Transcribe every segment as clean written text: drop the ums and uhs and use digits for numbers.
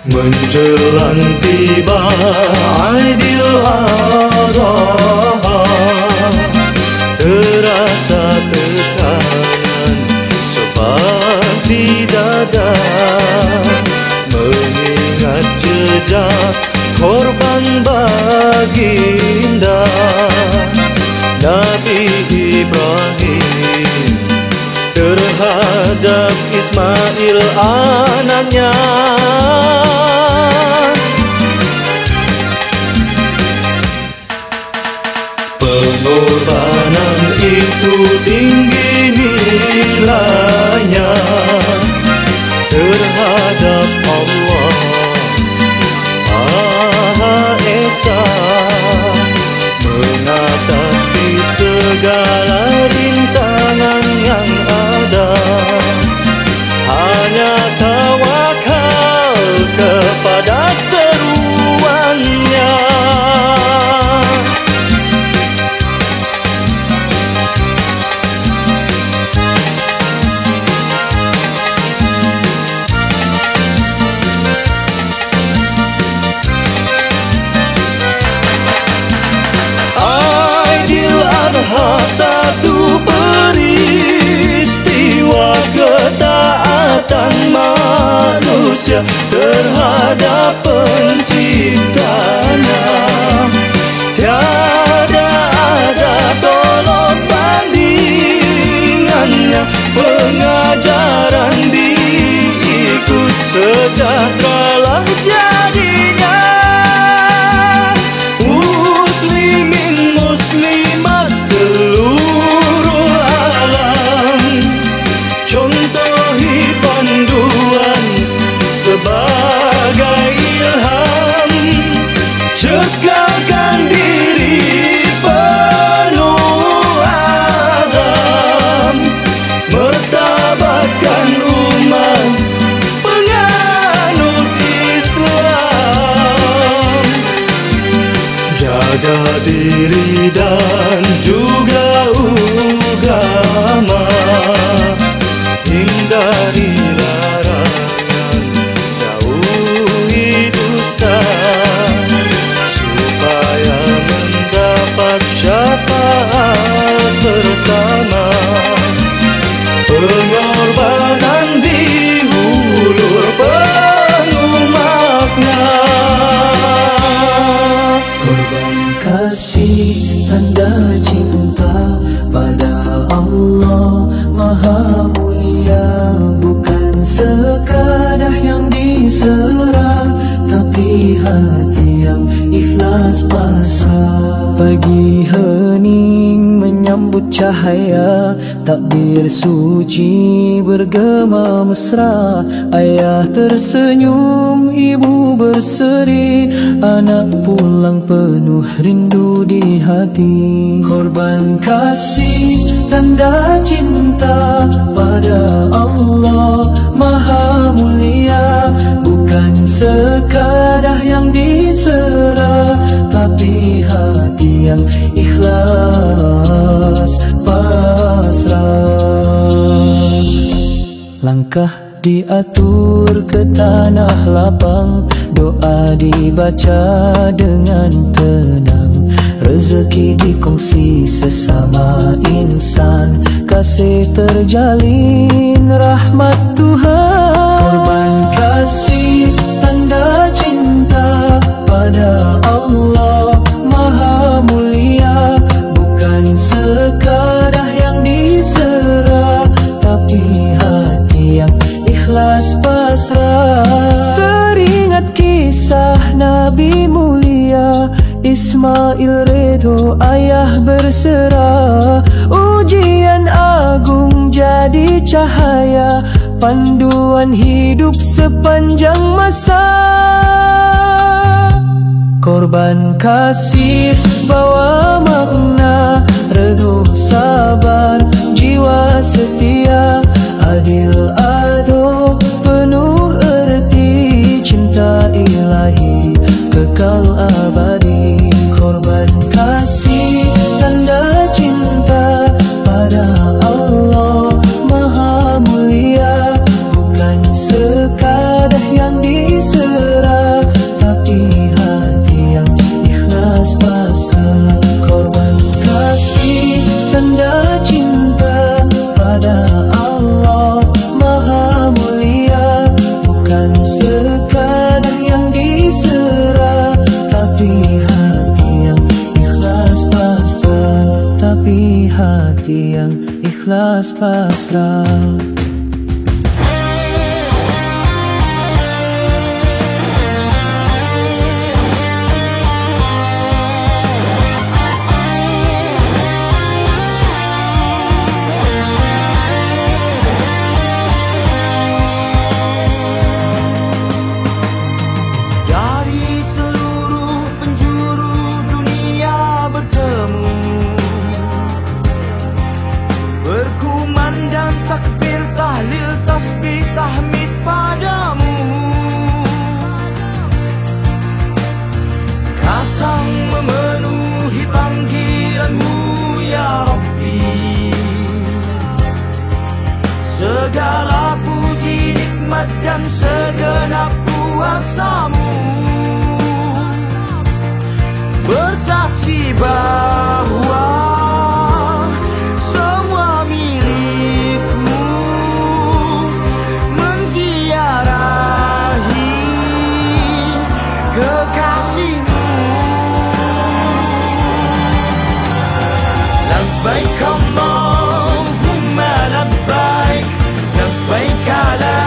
Menjelang tiba Aidil'Adha, terasa tekanan seperti dada, mengingat jejak korban baginda Nabi Ibrahim terhadap Ismail anaknya. Pengorbanan itu tinggi nilainya terhadap Allah Maha Esa, mengatasi segala rintangan yang ada. Hanya tawakal kepada seruannya. Satu peristiwa ketaatan manusia terhadap penciptanya. Tiada ada tolong bandingannya, pengajaran diikut sejahteralah jadinya. Muslimin muslimat seluruh alam, contohi panduan sebagai ilham. Cekalkan diri penuh azam, mertabatkan umat penganut Islam. Jaga diri dan juga agama, hindari larangan, jauhi dusta, supaya mendapat syafaat bersama. Pengorbanan dihulur penuh makna. Korban kasih tanda cinta pada Allah Maha Mulia, bukan sekadar yang diserah, tapi hati yang ikhlas pasrah. Pagi hening menyambut cahaya, takbir suci bergema mesra. Ayah tersenyum, ibu berseri, anak pulang penuh rindu di hati. Korban kasih tanda cinta pada Allah Maha Mulia, bukan sekadar yang diserah, tapi hati yang ikhlas pasrah. Langkah diatur ke tanah lapang, doa dibaca dengan tenang, rezeki dikongsi sesama insan, kasih terjalin rahmat Tuhan. Korban kasih tanda cinta pada Allah Maha Mulia, bukan sekadar yang diserah, tapi hati yang ikhlas pasrah. Teringat kisah Nabi mulia Ismail Ridho, ayah berserah. Ujian agung jadi cahaya, panduan hidup sepanjang masa. Korban kasih bawa makna, redha sabar, jiwa setia, adil adil penuh erti, cinta ilahi kekal abadi. Korban kasih tanda cinta pada Allah Maha Mulia, bukan sekadar yang diserah, Terkadang yang diserah, tapi hati yang ikhlas pasrah. Tapi hati yang ikhlas pasrah. Segala puji nikmat dan segenap kuasa-Mu, bersaksi bahwa semua milik-Mu, menziarahi kekasih-Mu. Labbaik Allahumma labbaik, labbaik la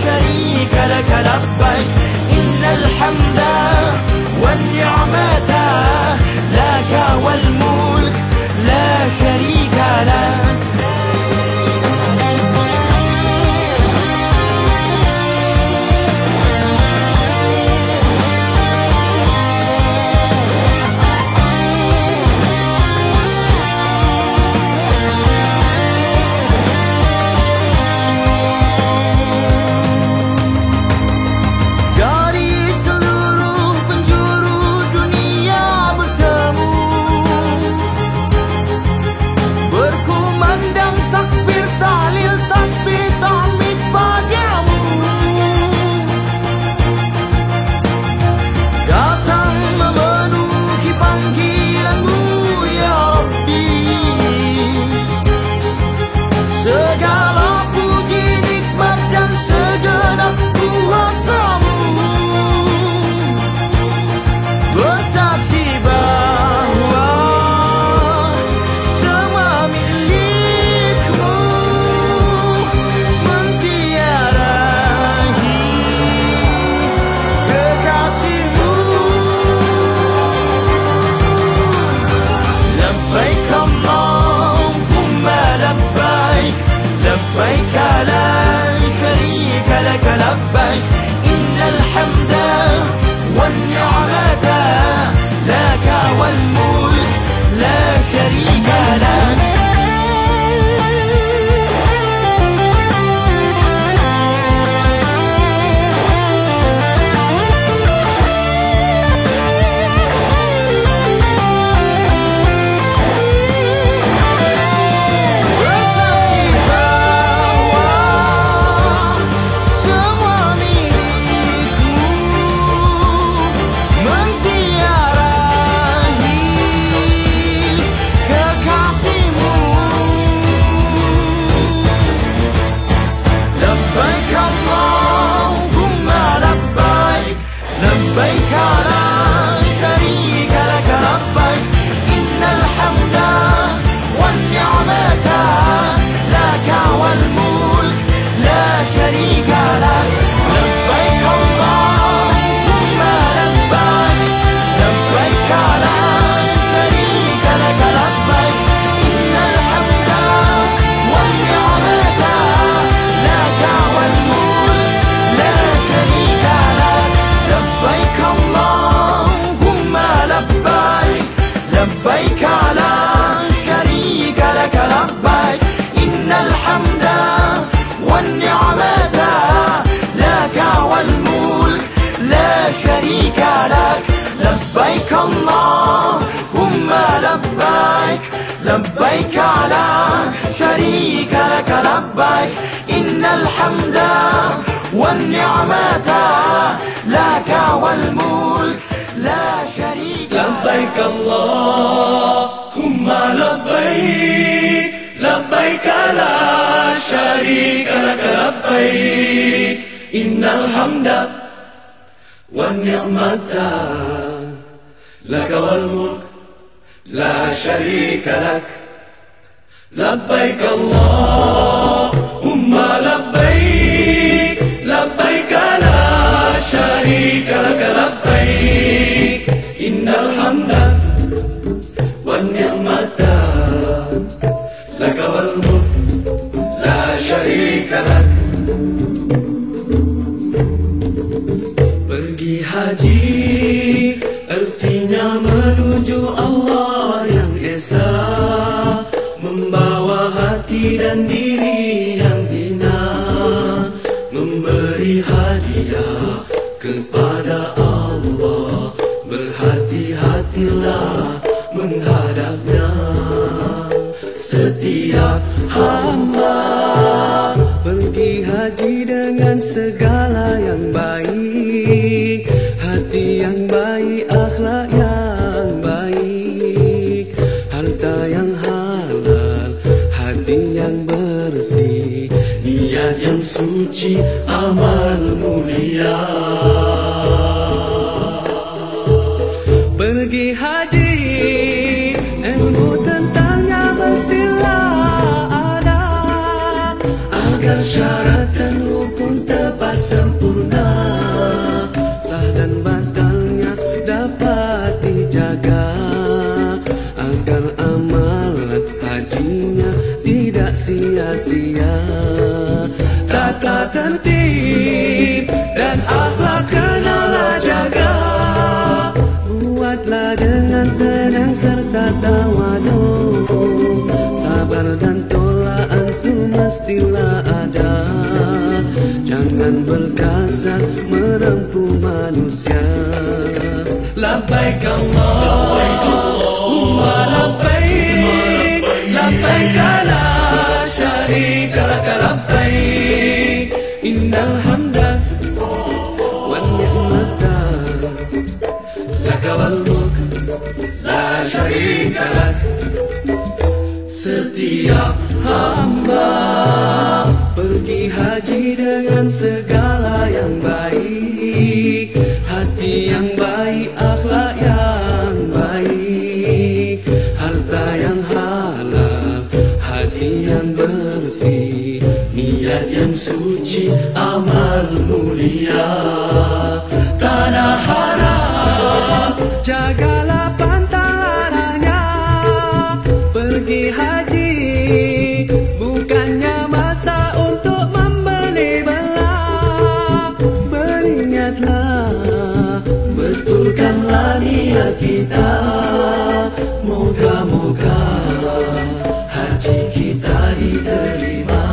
syarika lak, labbaik innal hamda wan ni'mata laka wal mulk la syarika lak. Segala puji nikmat dan segenap kuasa-Mu, bersaksi bahwa semua milik-Mu, menziarahi kekasih-Mu. Labbaik Allahumma labbaik, labbaik la syarika lak, labbaik innal hamda wan ni'mata laka wal mulk la syarika lak. لبيك لا شريك لك، لبيك إن الحمد والنعمة لك والملك لا شريك لك. لبيك اللهم لبيك، لبيك لا شريك لك، لبيك إن الحمد والنعمة لك والملك لا شريك لك. لبيك اللهم لبيك، لبيك لا شريك لك، لبيك إن الحمد والنعمة لك والملك لا شريك لك. لبيك اللهم لبيك، لبيك لا شريك لك، لبيك إن الحمد والنعمة لك والملك لا شريك لك. لبيك اللهم لبيك، لبيك لا شريك لك، لبيك إن الحمد والنعمة لك والملك لا شريك لك لبيك اللهم لبيك لبيك لا شريك لك لبيك إن الحمد والنعمة لك والملك لا شريك لك. Pergi haji artinya menuju Allah yang esa, membawa hati dan diri yang hina, memberi hadiah kepada Allah. Berhati-hatilah menghadapnya. Setiap hamba pergi haji dengan segala yang baik, hati yang baik, akhlak yang baik, harta yang halal, hati yang bersih, niat yang suci, amal mulia. Pergi haji, ilmu tentangnya mestilah ada, agar syarat dan rukun tepat sempurna, sah dan batalnya dapat dijaga, agar amalan hajinya tidak sia-sia. Tata tertib dan akhlak kenalah jaga, buatlah dengan tenang serta tawadhu, sabar dan tolak ansur mestilah ada, jangan berkasar merempuh manusia. Labbaik Allahumma labbaik, labbaik la syarika lak labbaik, innal hamda wan ni'mata laka wal mulk la syarika lak. Setiap hamba pergi haji dengan segala yang baik, hati yang baik, akhlak yang baik, harta yang halal, hati yang bersih, niat yang suci, amal mulia. Tanah haram jagalah pantang larangnya. Pergi haji bukannya masa untuk membeli belah. Beringatlah, betulkanlah niat kita, moga-moga haji kita diterima.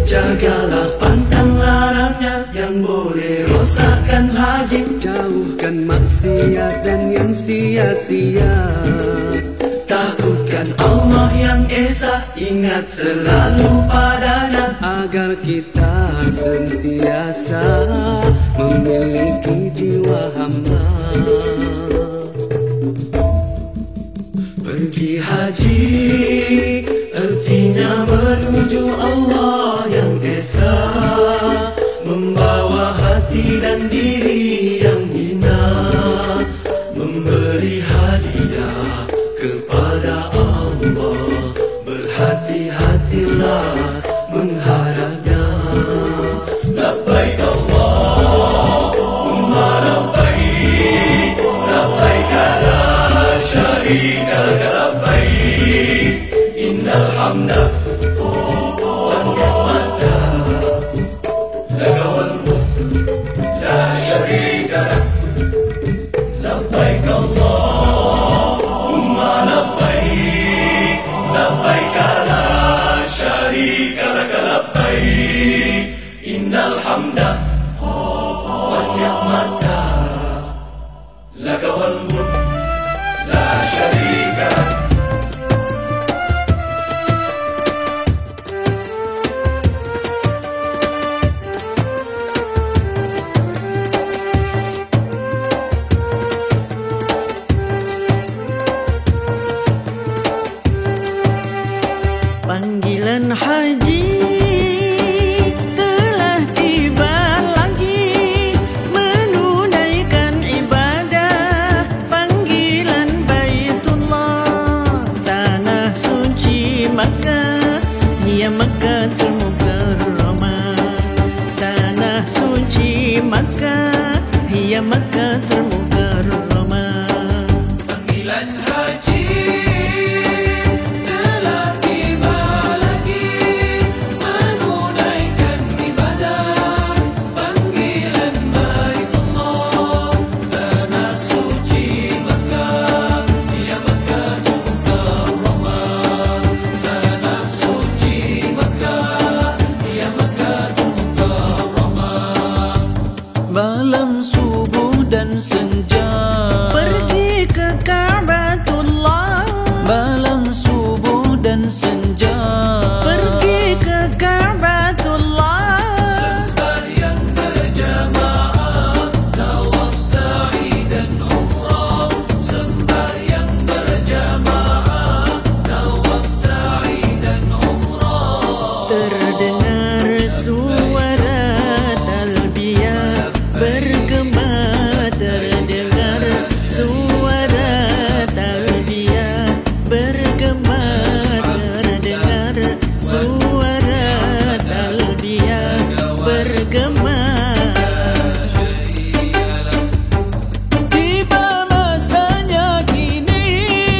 Jagalah pantang larangnya yang boleh rosakkan haji, jauhkan maksiat dan yang sia-sia. Takutkan Allah yang Esa, ingat selalu padanya, agar kita sentiasa memiliki jiwa hamba. Pergi haji artinya menuju Allah yang Esa, membawa hati dan diri yang hina, memberi hadiah kepada Allah. Berhati-hatilah menghadapnya. Labbaik Allahumma labbaik, labbaik la syarika lak labbaik, innal hamda wan ni'mata laka wal mulk la syarika lak. Labbaik Allahumma labbaik, labbaik la syarika lak labbaik, innal hamda wan ni'mata laka wal mulk la syarika lak. Panggilan haji telah tiba. ya Makkatul Mukarramah. Panggilan haji telah tiba lagi, menunaikan ibadah. Panggilan Baitullah, tanah suci Makkah, ya Makkatul Mukarramah. Tanah suci Makkah, ya Makkatul Mukarramah. Malam subuh dan senja, Pergi ke Ka'batullah, malam subuh dan senja, pergi ke Ka'batullah. Sembahyang berjamaah, tawaf sa'i dan umrah. Sembahyang berjamaah, tawaf sa'i dan umrah. Terdengar suara talbiyah bergema, terdengar suara talbiyah bergema, terdengar suara talbiyah bergema. tiba masanya kini,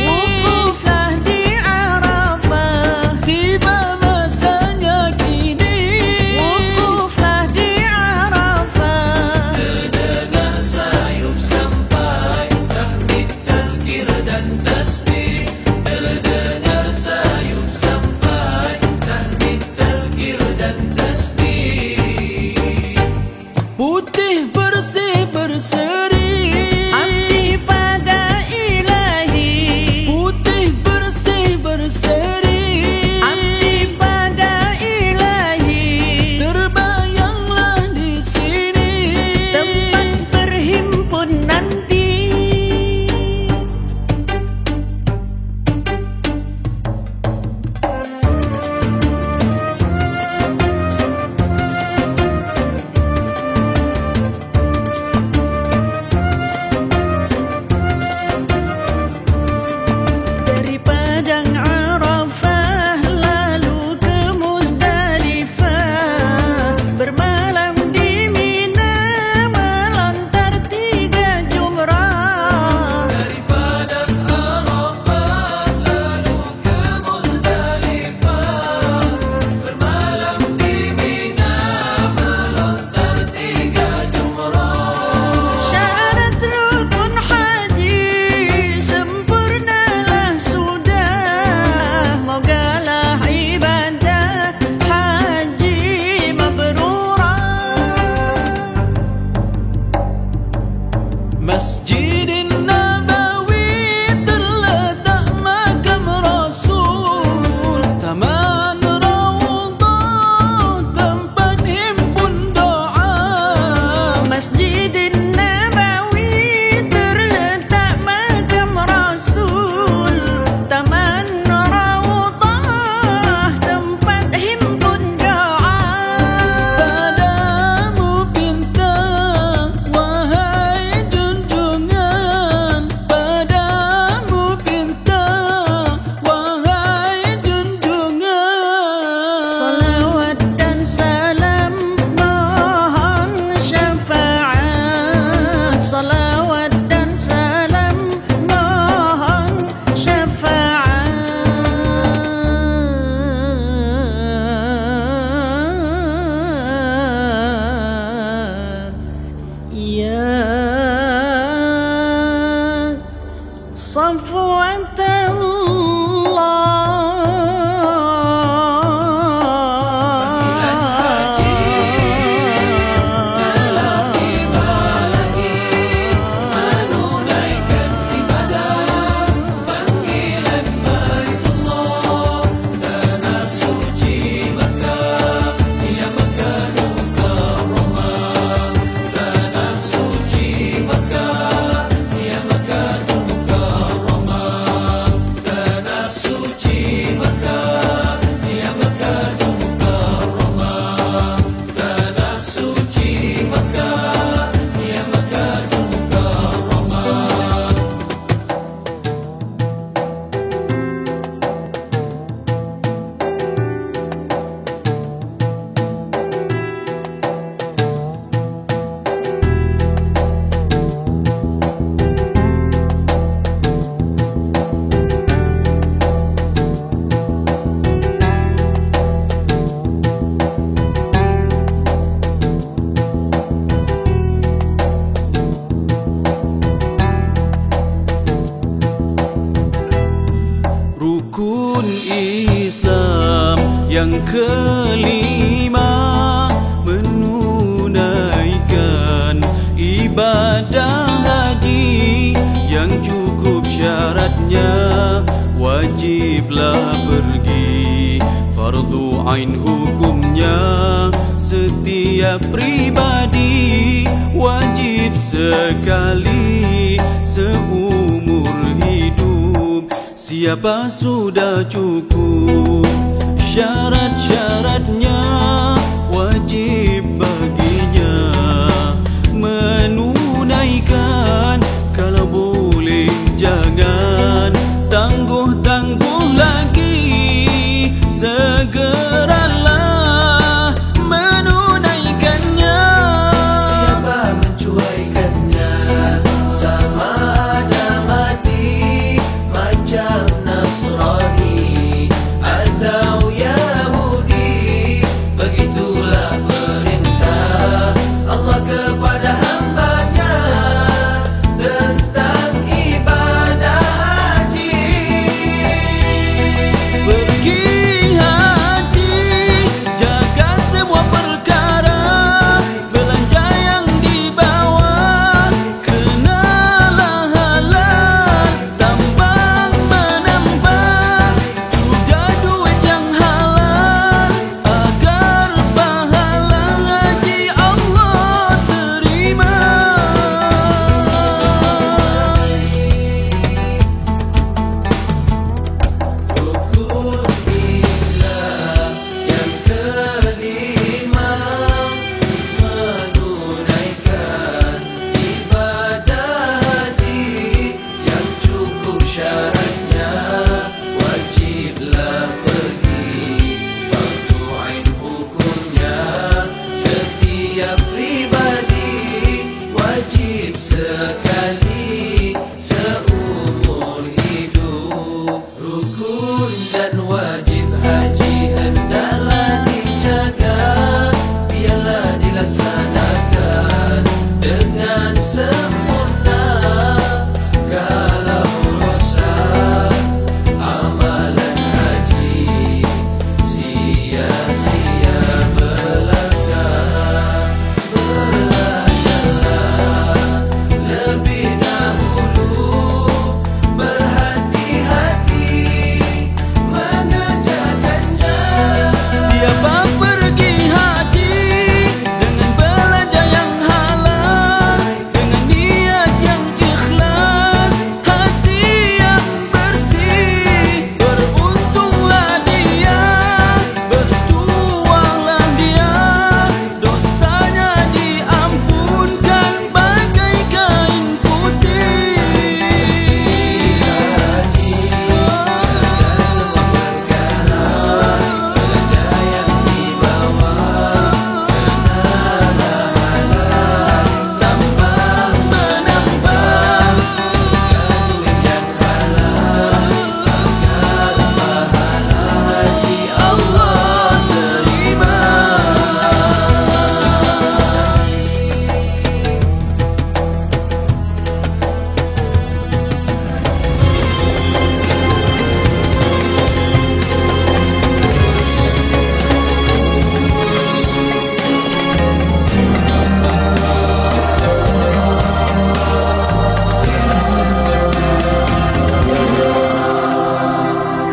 Wukuflah di Arafah, tiba masanya kini, wukuflah di Arafah. Terdengar sayup sampai tahmid, tazkir dan tasbih. Terdengar sayup sampai tahmid, tazkir dan tasbih. putih bersih berseri, Abdi pada Ilahi, putih bersih berseri, abdi pada Ilahi. terbayanglah di sini, Tempat berhimpun nanti. Dari Padang Arafah lalu ke Muzdalifah, bermalam di Mina melontar 3 jumrah. Dari Padang Arafah lalu ke Muzdalifah, bermalam di Mina melontar 3 jumrah. Syarat rukun haji sempurnalah sudah, mogalah ibadah haji mabrurah. Masjidin Nabawi terletak makam Rasul, taman Raudhah tempat himpun doa. Masjidin Nabawi terletak makam Rasul, taman Raudhah tempat himpun doa. Padamu pinta wahai junjungan, padamu pinta wahai junjungan. Salawat dan salam mohon syafaat, salawat dan salam mohon syafaat. Ya Menunaikan ibadah. Panggilan Baitullah, tanah suci Makkah, ya Makkatul Mukarramah. Tanah suci Makkah, ya Makkatul Mukarramah. kelima, menunaikan ibadah haji yang cukup syaratnya, wajiblah pergi. Fardu ain hukumnya, setiap pribadi wajib sekali seumur hidup. Siapa sudah cukup syarat-syaratnya, wajib baginya menunaikan. Kalau boleh jangan tangguh-tangguh lagi, segeralah menunaikannya. Siapa mencuaikannya, sama ada mati, macam Nasrani atau Yahudi. Begitulah perintah Allah kepada hamba-Nya tentang ibadah haji. Pergi haji, jaga semua perkara, belanja yang dibawa kenalah halal, tambang menambang juga duit yang halal, agar pahala haji Allah terima. Rukun Islam yang kelima, menunaikan ibadah haji yang cukup syaratnya, wajiblah pergi. Fardu ain hukumnya, setiap pribadi wajib sekali seumur hidup. Rukun dan wajib haji hendaklah dijaga, biarlah dilaksanakan dengan sempurna. Kalau rosak amalan haji, sia-sia belaka. Belajarlah lebih dahulu, berhati-hati mengerjakannya. Siapa pergi haji dengan belanja yang halal, dengan niat yang ikhlas, hati yang bersih, beruntunglah dia, bertuahlah dia, dosanya diampunkan bagai kain putih. Haji, jaga semua perkara, belanja yang dibawa kenalah halal, tambang menambang juga duit yang halal, agar pahala haji Allah terima.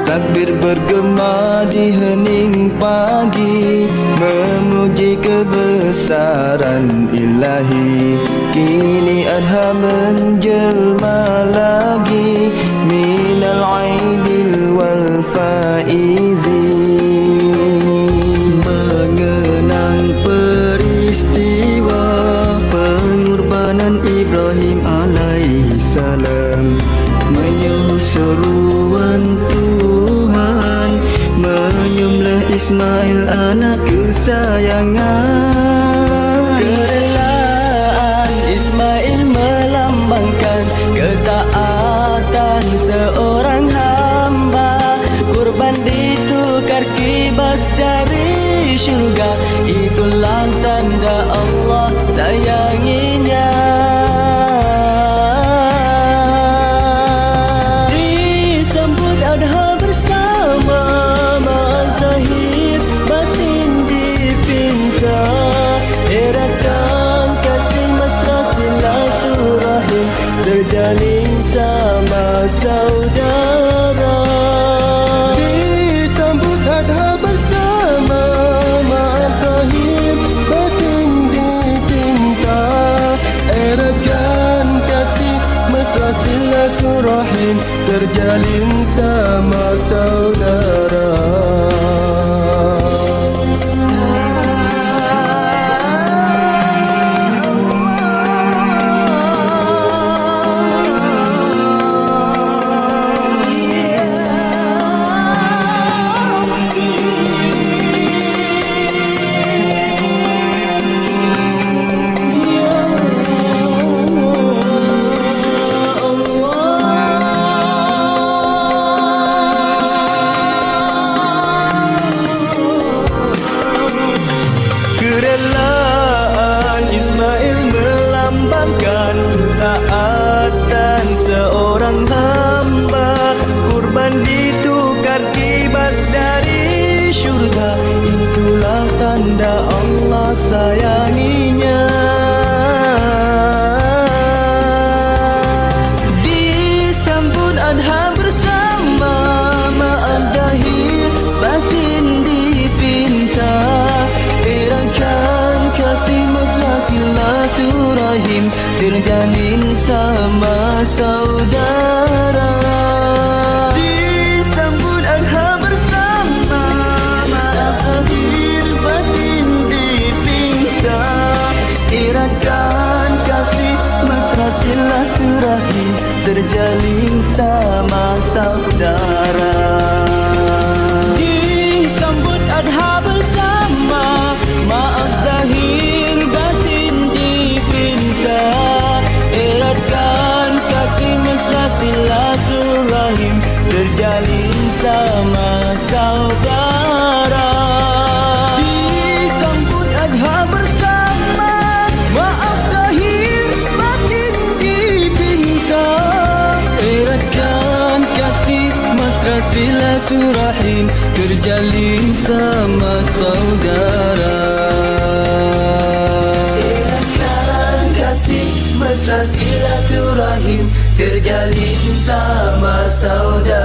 Takbir bergema di hening pagi, memuji kebesaran ilahi. Kini adha menjelma lagi, minal aibil wal faizi. Mengenang peristiwa pengorbanan Ibrahim alaihi salam, menyuruh seruan Tuhan, menyembelih Ismail anak kesayangan. Kerelaan Ismail melambangkan ketaatan seorang hamba, kurban ditukar kibas dari syurga. Itulah tanda Allah sayanginya. Disambut adha bersama Mazahir, silaturahim terjalin sama saudara. Kerelaan Ismail melambangkan ketaatan seorang hamba. Kurban ditukar kibas dari syurga, itulah tanda Allah sayanginya. Disambut adha bersama, maaf zahir batin dipinta. Eratkan kasih mesra silaturahim terjalin sama saudara. Disambut adha bersama, maaf zahir batin dipinta. Eratkan kasih mesra silaturahim terjalin sama saudara. Disambut adha bersama, maaf zahir batin dipinta. Eratkan kasih mesra silaturahim terjalin sama saudara. Disambut adha bersama, maaf zahir batin dipinta. Eratkan kasih mesra silaturahim terjalin sama saudara. Eratkan kasih mesra silaturahim terjalin sama saudara.